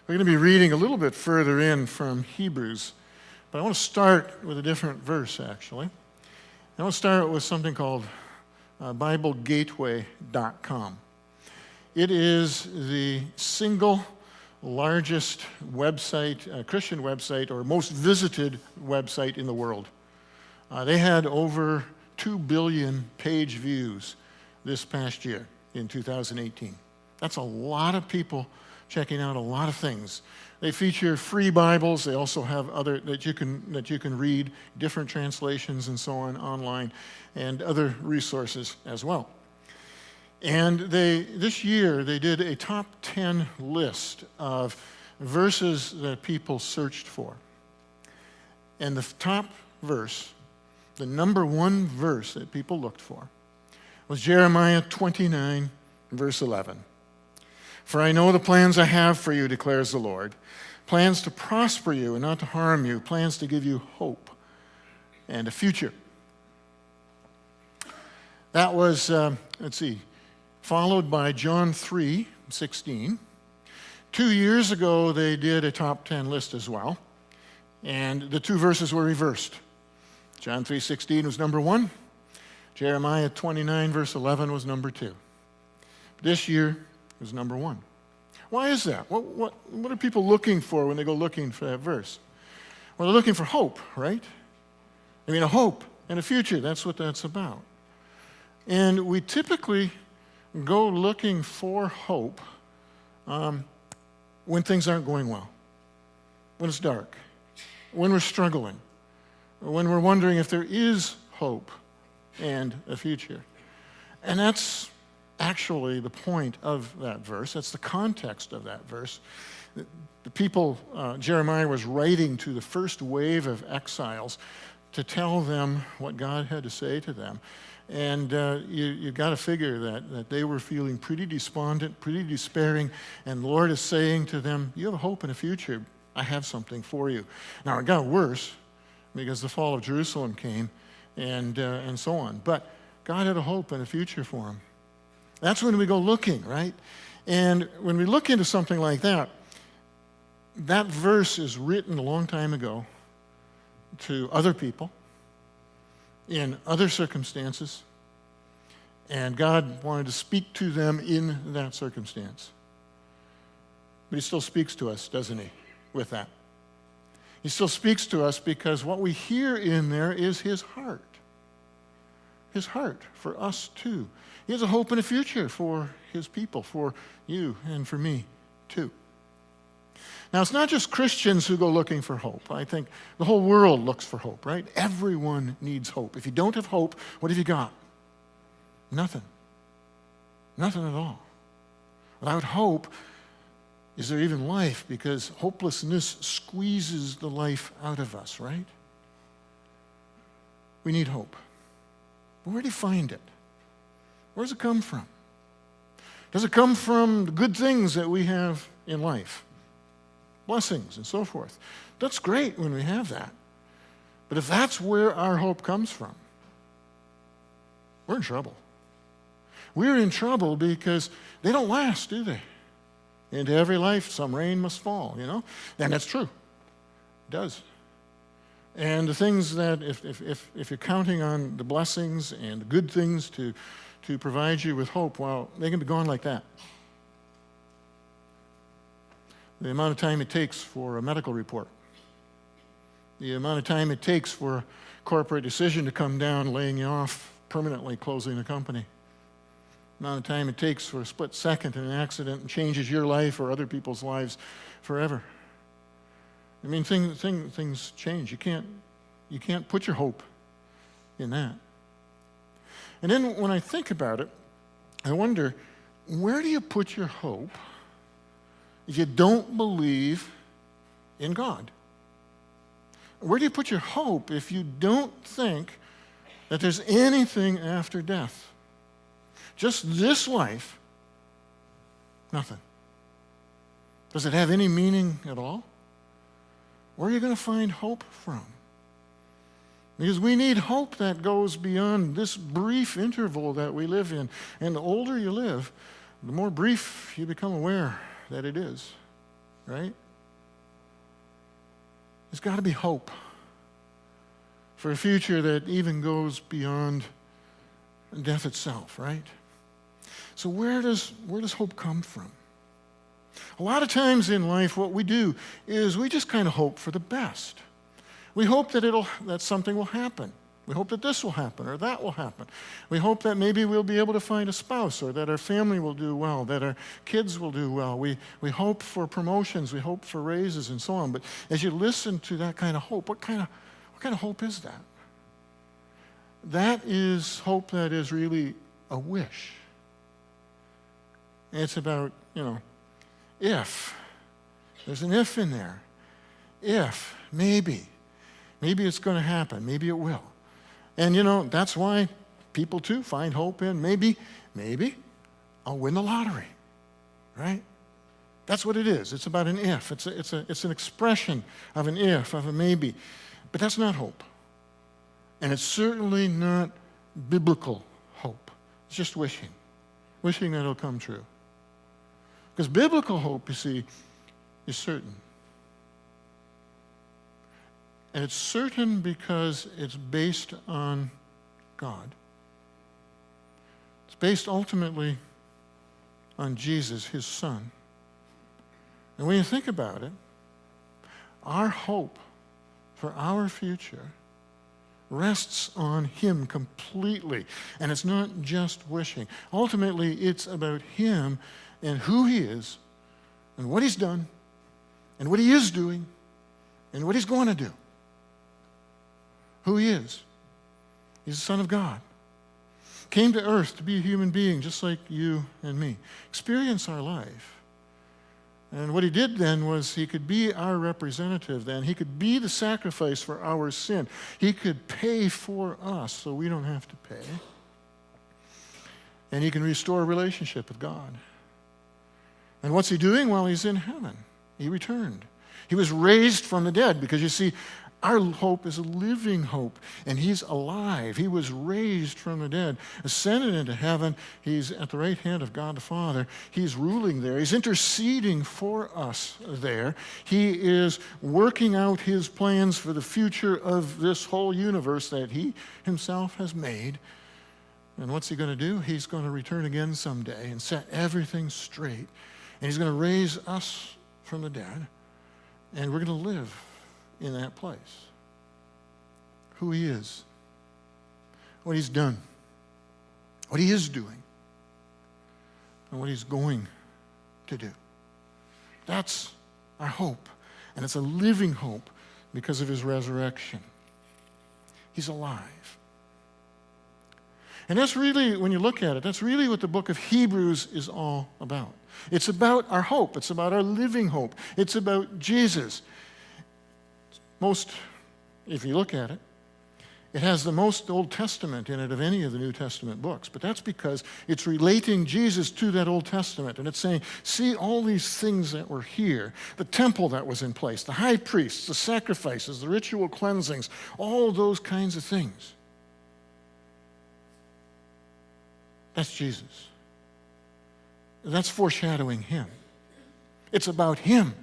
We're going to be reading a little bit further in from Hebrews, but I want to start with a different verse, actually. I want to start with something called BibleGateway.com. It is the single largest website, Christian website, or most visited website in the world. They had over 2 billion page views this past year in 2018. That's a lot of people checking out a lot of things. They feature free Bibles. They also have other that you can read, different translations and so on online, and other resources as well. And this year they did a top 10 list of verses that people searched for. And the top verse, the number one verse that people looked for, was Jeremiah 29, verse 11. For I know the plans I have for you, declares the Lord, plans to prosper you and not to harm you, plans to give you hope and a future. That was, followed by John 3:16. 2 years ago, they did a top 10 list as well, and the two verses were reversed. John 3:16 was number one. Jeremiah 29, verse 11 was number two. This year was number one. Why is that? What are people looking for when they go looking for that verse? Well, they're looking for hope, right? I mean, a hope and a future. That's what that's about. And we typically go looking for hope when things aren't going well, when it's dark, when we're struggling, when we're wondering if there is hope and a future. And that's actually the point of that verse. That's the context of that verse. The people, Jeremiah was writing to the first wave of exiles to tell them what God had to say to them. And you've got to figure that they were feeling pretty despondent, pretty despairing, and the Lord is saying to them, you have a hope and a future. I have something for you. Now, it got worse because the fall of Jerusalem came and so on. But God had a hope and a future for them. That's when we go looking, right? And when we look into something like that, that verse is written a long time ago to other people in other circumstances, and God wanted to speak to them in that circumstance. But he still speaks to us, doesn't he, with that? He still speaks to us because what we hear in there is his heart. His heart for us too. He has a hope and a future for his people, for you and for me too. Now, it's not just Christians who go looking for hope. I think the whole world looks for hope, right? Everyone needs hope. If you don't have hope, what have you got? Nothing. Nothing at all. Without hope, is there even life? Because hopelessness squeezes the life out of us, right? We need hope. But where do you find it? Where does it come from? Does it come from the good things that we have in life? Blessings and so forth. That's great when we have that. But if that's where our hope comes from, we're in trouble. We're in trouble because they don't last, do they? Into every life, some rain must fall, you know? And that's true. It does. And the things that, if you're counting on the blessings and the good things to provide you with hope, well, they can be gone like that. The amount of time it takes for a medical report, the amount of time it takes for a corporate decision to come down, laying you off, permanently closing the company, the amount of time it takes for a split second in an accident and changes your life or other people's lives forever. I mean, things change. You can't put your hope in that. And then when I think about it, I wonder, where do you put your hope if you don't believe in God? Where do you put your hope if you don't think that there's anything after death? Just this life, nothing. Does it have any meaning at all? Where are you going to find hope from? Because we need hope that goes beyond this brief interval that we live in. And the older you live, the more brief you become aware that it is. right? There's got to be hope for a future that even goes beyond death itself, right? So where does hope come from? A lot of times in life, what we do is we just kind of hope for the best. We hope that something will happen. We hope that this will happen or that will happen. We hope that maybe we'll be able to find a spouse, or that our family will do well, that our kids will do well. We hope for promotions, we hope for raises, and so on. But as you listen to that kind of hope, what kind of hope is that? That is hope that is really a wish. It's about, if. There's an if in there. If, maybe it's going to happen. Maybe it will. And, that's why people, too, find hope in maybe I'll win the lottery, right? That's what it is. It's about an if. It's an expression of an if, of a maybe. But that's not hope. And it's certainly not biblical hope. It's just wishing that it'll come true. Because biblical hope, you see, is certain. And it's certain because it's based on God. It's based ultimately on Jesus, his Son. And when you think about it, our hope for our future rests on him completely. And it's not just wishing. Ultimately, it's about him and who he is and what he's done and what he is doing and what he's going to do. Who he is. He's the Son of God. Came to earth to be a human being just like you and me. Experience our life. And what he did then was he could be our representative then. He could be the sacrifice for our sin. He could pay for us so we don't have to pay. And he can restore a relationship with God. And what's he doing? Well, he's in heaven. He returned. He was raised from the dead because, you see, our hope is a living hope, and he's alive. He was raised from the dead, ascended into heaven. He's at the right hand of God the Father. He's ruling there. He's interceding for us there. He is working out his plans for the future of this whole universe that he himself has made. And what's he going to do? He's going to return again someday and set everything straight. And he's going to raise us from the dead, and we're going to live in that place. Who he is, what he's done, what he is doing, and what he's going to do. That's our hope, and it's a living hope because of his resurrection. He's alive. And that's really, when you look at it, that's really what the book of Hebrews is all about. It's about our hope. It's about our living hope. It's about Jesus. If you look at it, it has the most Old Testament in it of any of the New Testament books. But that's because it's relating Jesus to that Old Testament. And it's saying, see all these things that were here. The temple that was in place, the high priests, the sacrifices, the ritual cleansings, all those kinds of things. That's Jesus. That's foreshadowing him. It's about him.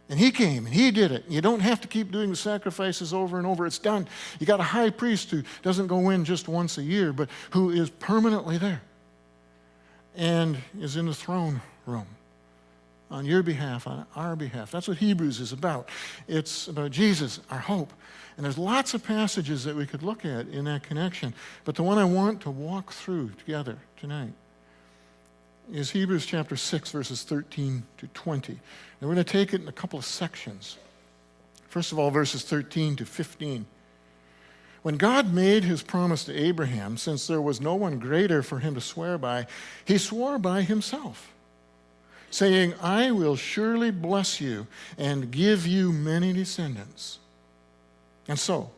And he came, and he did it. You don't have to keep doing the sacrifices over and over. It's done. You got a high priest who doesn't go in just once a year, but who is permanently there and is in the throne room on your behalf, on our behalf. That's what Hebrews is about. It's about Jesus, our hope. And there's lots of passages that we could look at in that connection. But the one I want to walk through together tonight is Hebrews chapter 6, verses 13 to 20. And we're going to take it in a couple of sections. First of all, verses 13 to 15. When God made his promise to Abraham, since there was no one greater for him to swear by, he swore by himself, saying, I will surely bless you and give you many descendants. And so,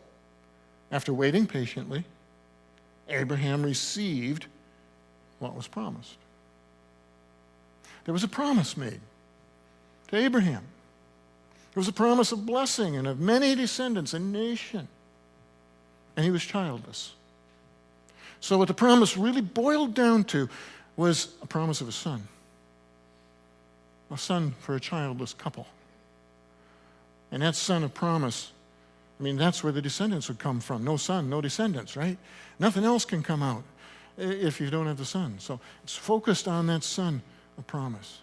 after waiting patiently, Abraham received what was promised. There was a promise made to Abraham. There was a promise of blessing and of many descendants, a nation. And he was childless. So what the promise really boiled down to was a promise of a son. a son for a childless couple. And that son of promise, I mean, that's where the descendants would come from. No son, no descendants, right? Nothing else can come out if you don't have the son. So it's focused on that son of promise.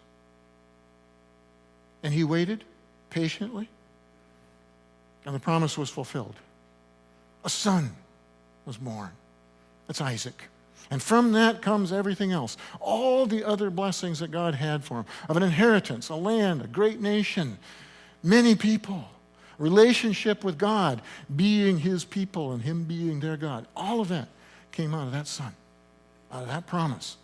And he waited patiently, and the promise was fulfilled. A son was born. That's Isaac. And from that comes everything else. All the other blessings that God had for him, of an inheritance, a land, a great nation, many people, relationship with God, being his people and him being their God. All of that came out of that son, out of that promise.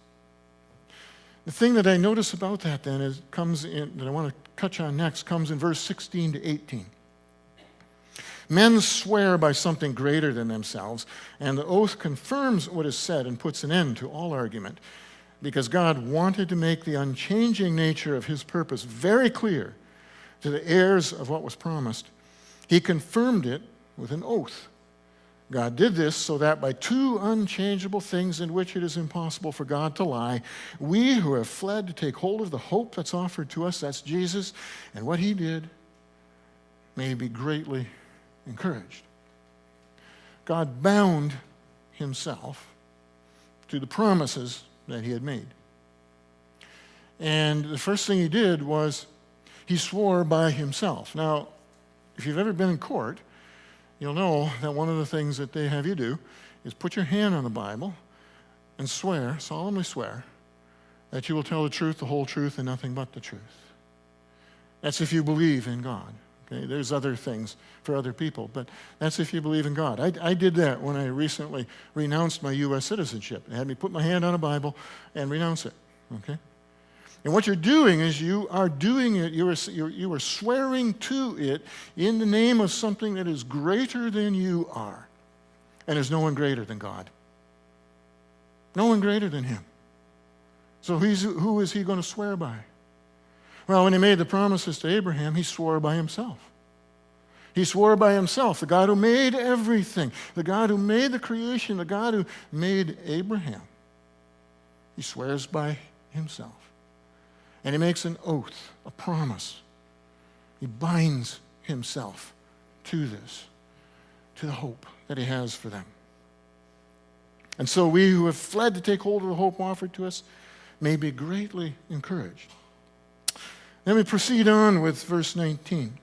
The thing that I notice about that then is comes in, that I want to touch on next, comes in verse 16 to 18. Men swear by something greater than themselves, and the oath confirms what is said and puts an end to all argument, because God wanted to make the unchanging nature of his purpose very clear to the heirs of what was promised. He confirmed it with an oath. God did this so that by two unchangeable things in which it is impossible for God to lie, we who have fled to take hold of the hope that's offered to us, that's Jesus, and what he did, may be greatly encouraged. God bound himself to the promises that he had made. And the first thing he did was he swore by himself. Now, if you've ever been in court, you'll know that one of the things that they have you do is put your hand on the Bible and swear, solemnly swear, that you will tell the truth, the whole truth, and nothing but the truth. That's if you believe in God. Okay? There's other things for other people, but that's if you believe in God. I did that when I recently renounced my U.S. citizenship. They had me put my hand on a Bible and renounce it. Okay? And what you're doing is you are doing it, you are swearing to it in the name of something that is greater than you are. And there's no one greater than God. No one greater than him. So who is he going to swear by? Well, when he made the promises to Abraham, he swore by himself. He swore by himself, the God who made everything, the God who made the creation, the God who made Abraham. He swears by himself. And he makes an oath, a promise. He binds himself to this, to the hope that he has for them. And so we who have fled to take hold of the hope offered to us may be greatly encouraged. Then we proceed on with verse 19.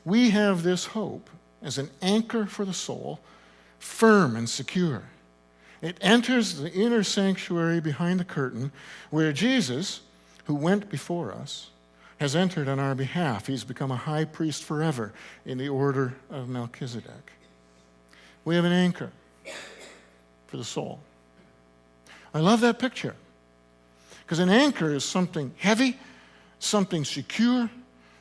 We have this hope as an anchor for the soul, firm and secure. It enters the inner sanctuary behind the curtain where Jesus, who went before us, has entered on our behalf. He's become a high priest forever in the order of Melchizedek. We have an anchor for the soul. I love that picture, because an anchor is something heavy, something secure,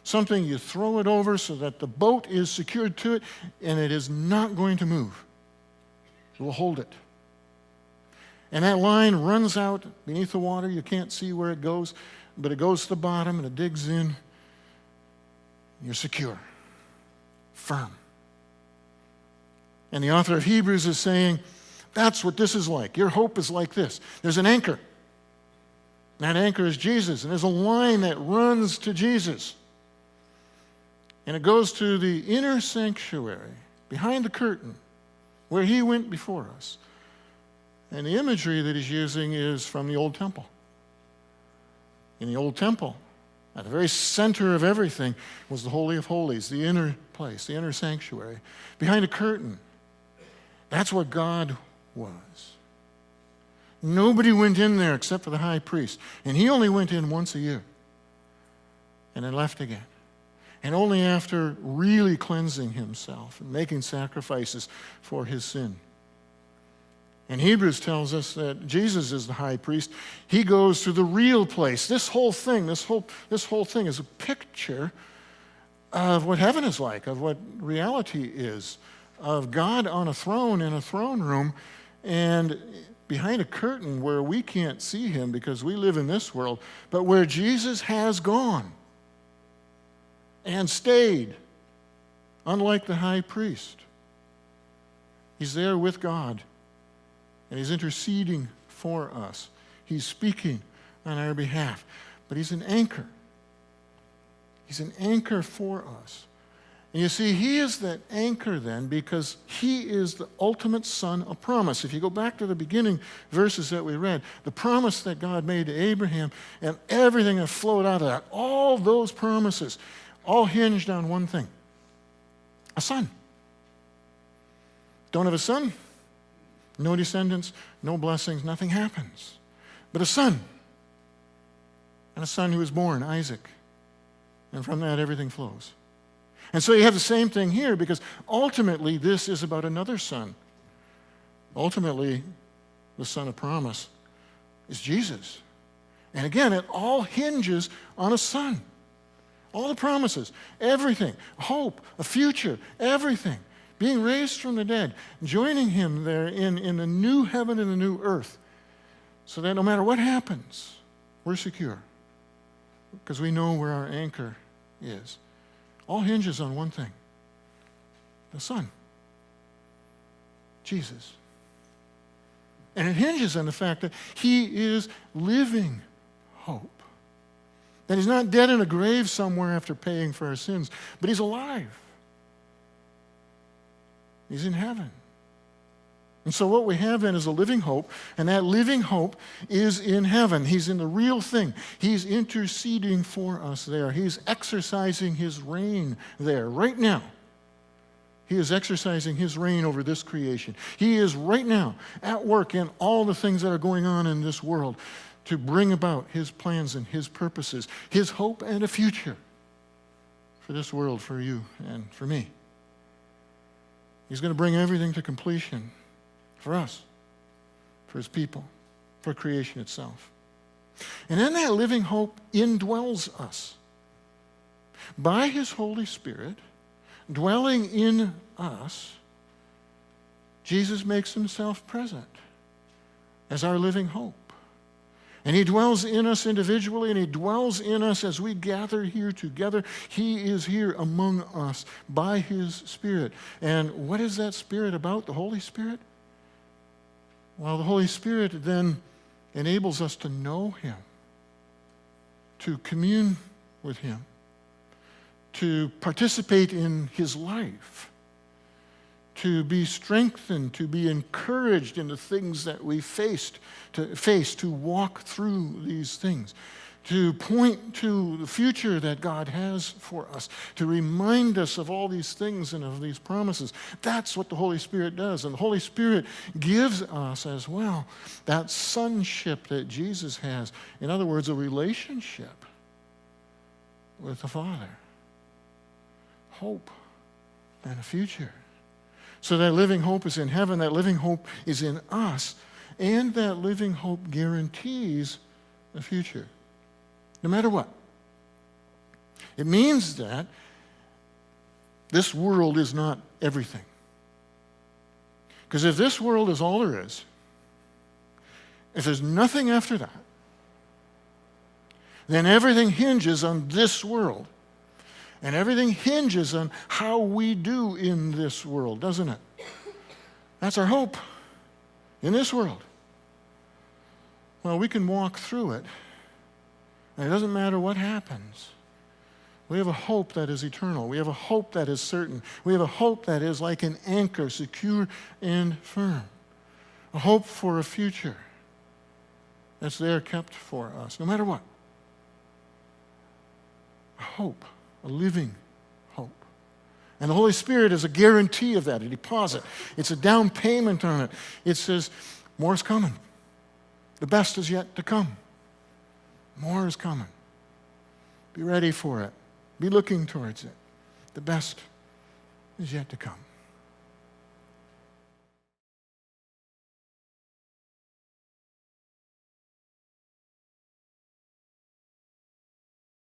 something you throw it over so that the boat is secured to it and it is not going to move. It will hold it. And that line runs out beneath the water. You can't see where it goes, but it goes to the bottom and it digs in. You're secure, firm. And the author of Hebrews is saying, that's what this is like. Your hope is like this. There's an anchor. That anchor is Jesus, and there's a line that runs to Jesus. And it goes to the inner sanctuary, behind the curtain, where he went before us. And the imagery that he's using is from the old temple. In the old temple, at the very center of everything was the Holy of Holies, the inner place, the inner sanctuary. Behind a curtain, that's where God was. Nobody went in there except for the high priest. And he only went in once a year and then left again. And only after really cleansing himself and making sacrifices for his sin. And Hebrews tells us that Jesus is the high priest. He goes to the real place. This whole thing is a picture of what heaven is like, of what reality is, of God on a throne in a throne room, and behind a curtain where we can't see him because we live in this world, but where Jesus has gone and stayed, unlike the high priest. He's there with God, and he's interceding for us. He's speaking on our behalf, but he's an anchor He's an anchor for us. And you see, he is that anchor then because he is the ultimate son of promise. If you go back to the beginning verses that we read, the promise that God made to Abraham and everything that flowed out of that, all those promises, all hinged on one thing: a son. Don't have a son, no descendants, no blessings, nothing happens. But a son, and a son who was born, Isaac. And from that, everything flows. And so you have the same thing here because ultimately this is about another son. Ultimately, the son of promise is Jesus. And again, it all hinges on a son. All the promises, everything, hope, a future, everything. Being raised from the dead, joining him there in the new heaven and the new earth. So that no matter what happens, we're secure. Because we know where our anchor is. All hinges on one thing: the Son, Jesus. And it hinges on the fact that he is living hope. That he's not dead in a grave somewhere after paying for our sins, but he's alive. He's in heaven. And so what we have then is a living hope, and that living hope is in heaven. He's in the real thing. He's interceding for us there. He's exercising his reign there right now. He is exercising his reign over this creation. He is right now at work in all the things that are going on in this world to bring about his plans and his purposes, his hope and a future for this world, for you and for me. He's going to bring everything to completion for us, for his people, for creation itself. And in that living hope indwells us. By his Holy Spirit, dwelling in us, Jesus makes himself present as our living hope. And he dwells in us individually, and he dwells in us as we gather here together. He is here among us by his Spirit. And what is that Spirit about, the Holy Spirit? Well, the Holy Spirit then enables us to know him, to commune with him, to participate in his life, to be strengthened, to be encouraged in the things that we face, to walk through these things, to point to the future that God has for us, to remind us of all these things and of these promises. That's what the Holy Spirit does. And the Holy Spirit gives us as well that sonship that Jesus has. In other words, a relationship with the Father. Hope and a future. So that living hope is in heaven, that living hope is in us, and that living hope guarantees the future. No matter what. It means that this world is not everything. Because if this world is all there is, if there's nothing after that, then everything hinges on this world. And everything hinges on how we do in this world, doesn't it? That's our hope in this world. Well, we can walk through it, and it doesn't matter what happens. We have a hope that is eternal. We have a hope that is certain. We have a hope that is like an anchor, secure and firm. A hope for a future that's there kept for us, no matter what. A hope. A living hope. And the Holy Spirit is a guarantee of that, a deposit. It's a down payment on it. It says, more is coming. The best is yet to come. More is coming. Be ready for it. Be looking towards it. The best is yet to come.